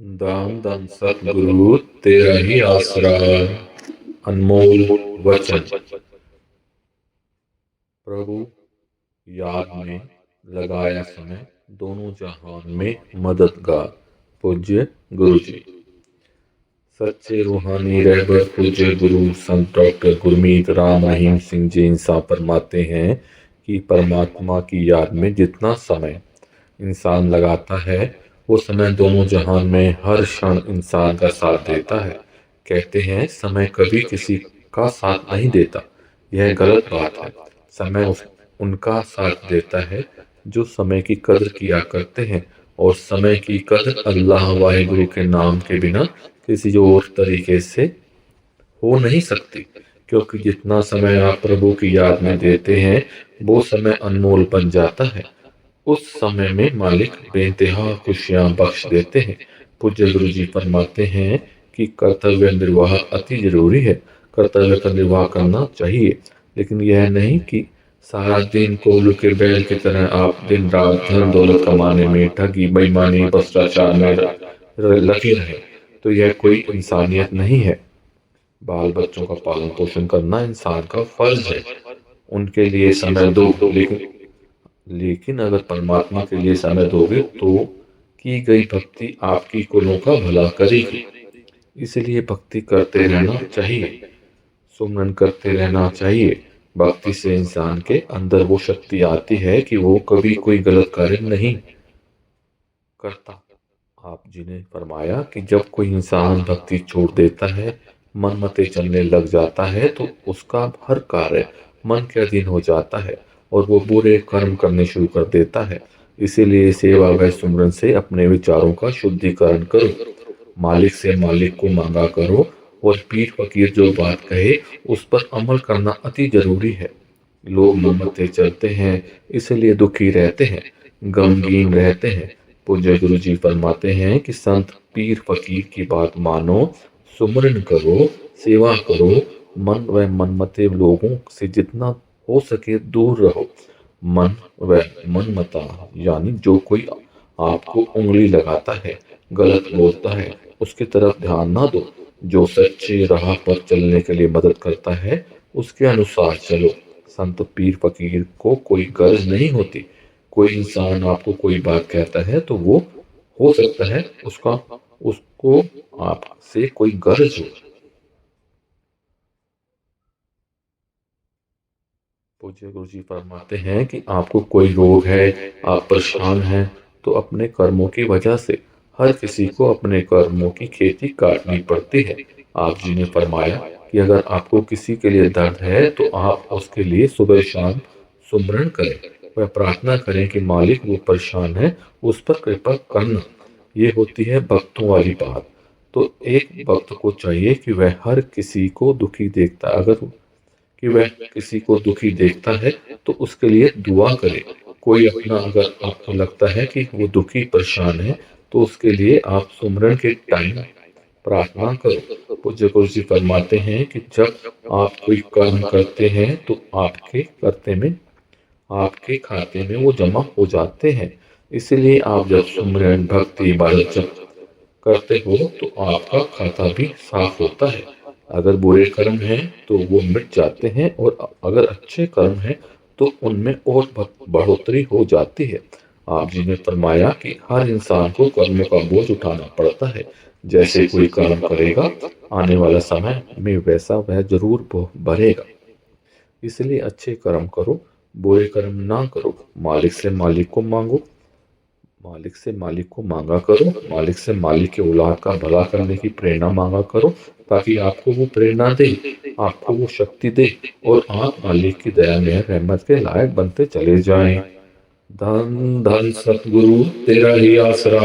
दान धन सतगुरु तेरा ही आसरा। अनमोल वचन। प्रभु याद में लगाया समय, दोनों जहान में मददगार। पूज्य गुरु जी। सच्चे रूहानी रहबर पूज्य गुरु संत डॉक्टर गुरमीत राम रहीम सिंह जी इंसान फरमाते हैं कि परमात्मा की याद में जितना समय इंसान लगाता है, वो समय दोनों जहान में हर क्षण इंसान का साथ देता है। कहते हैं समय कभी किसी का साथ नहीं देता, यह गलत बात है। समय उनका साथ देता है जो समय की कदर किया करते हैं, और समय की कदर अल्लाह वाहिगुरु के नाम के बिना किसी और तरीके से हो नहीं सकती। क्योंकि जितना समय आप प्रभु की याद में देते हैं, वो समय अनमोल बन जाता है। उस समय में मालिक बेइंतहा खुशियां बख्श देते हैं। पूज्य गुरु जी फरमाते हैं कि कर्तव्य निर्वाह अति जरूरी है। कर्तव्य का निर्वाह करना चाहिए, लेकिन यह नहीं कि सारा दिन कोल्हू के बैल की तरह आप दिन रात धन दौलत कमाने में ठगी बेईमानी भ्रष्टाचार में लगे रहें। तो यह कोई इंसानियत नहीं है। बाल बच्चों का पालन पोषण करना इंसान का फर्ज है। उनके लिए समय दो, लेकिन अगर परमात्मा के लिए समय दोगे तो की गई भक्ति आपकी कुलों का भला करेगी। इसलिए भक्ति करते रहना चाहिए, सुमरन करते रहना चाहिए। भक्ति से इंसान के अंदर वो शक्ति आती है कि वो कभी कोई गलत कार्य नहीं करता। आप जी ने फरमाया कि जब कोई इंसान भक्ति छोड़ देता है, मन मते चलने लग जाता है, तो उसका हर कार्य मन के अधीन हो जाता है और वो बुरे कर्म करने शुरू कर देता है। इसीलिए सेवा व सुमरन से अपने विचारों का शुद्धिकरण करो। मालिक से मालिक को मांगा करो, और पीर फकीर जो बात कहे उस पर अमल करना अति जरूरी है। लोग मोहम्मते चलते हैं, इसलिए दुखी रहते हैं, गमगीन रहते हैं। पूज्य गुरु जी फरमाते हैं कि संत पीर फकीर की बात मानो, सुमरन करो, सेवा करो, मन व मनमते लोगों से जितना हो सके दूर रहो। मन व मनमता यानी जो कोई आपको उंगली लगाता है, गलत बोलता है, उसकी तरफ ध्यान ना दो। जो सच्चे राह पर चलने के लिए मदद करता है, उसके अनुसार चलो। संत पीर फकीर को कोई गर्ज नहीं होती। कोई इंसान आपको कोई बात कहता है तो वो हो सकता है उसको आपसे कोई गर्ज हो। पूज्य गुरु जी फरमाते हैं कि आपको कोई रोग है, आप परेशान हैं, तो अपने कर्मों की वजह से हर किसी को अपने कर्मों की खेती काटनी पड़ती है। आप जी ने फरमाया कि अगर आपको किसी के लिए दर्द है तो आप उसके लिए सुबह शाम सुमरन करें, वह प्रार्थना करें कि मालिक वो परेशान है, उस पर कृपा करना। ये होती है भक्तों वाली बात। तो एक भक्त को चाहिए कि वह हर किसी को दुखी देखता अगर कि वह किसी को दुखी देखता है तो उसके लिए दुआ करे। कोई अपना अगर आपको लगता है कि वो दुखी परेशान है, तो उसके लिए आप सुमरन के टाइम प्रार्थना करो। पूज्य गुरु जी फरमाते हैं कि जब आप कोई कर्म करते हैं तो आपके खाते में वो जमा हो जाते हैं। इसलिए आप जब सुमरन भक्ति इबादत जब करते हो तो आपका खाता भी साफ होता है। अगर बुरे कर्म हैं तो वो मिट जाते हैं, और अगर अच्छे कर्म हैं तो उनमें और बढ़ोतरी हो जाती है। आप जी ने फरमाया कि हर इंसान को कर्मों का बोझ उठाना पड़ता है। जैसे कोई कर्म करेगा, आने वाला समय में वैसा वह जरूर भरेगा। इसलिए अच्छे कर्म करो, बुरे कर्म ना करो। मालिक से मालिक को मांगो, मालिक से मालिक को मांगा करो। मालिक से मालिक के औलाद का भला करने की प्रेरणा मांगा करो, ताकि आपको वो प्रेरणा दे, आपको वो शक्ति दे, और आप मालिक की दया में रहमत के लायक बनते चले जाएं। धन धन सतगुरु तेरा ही आसरा।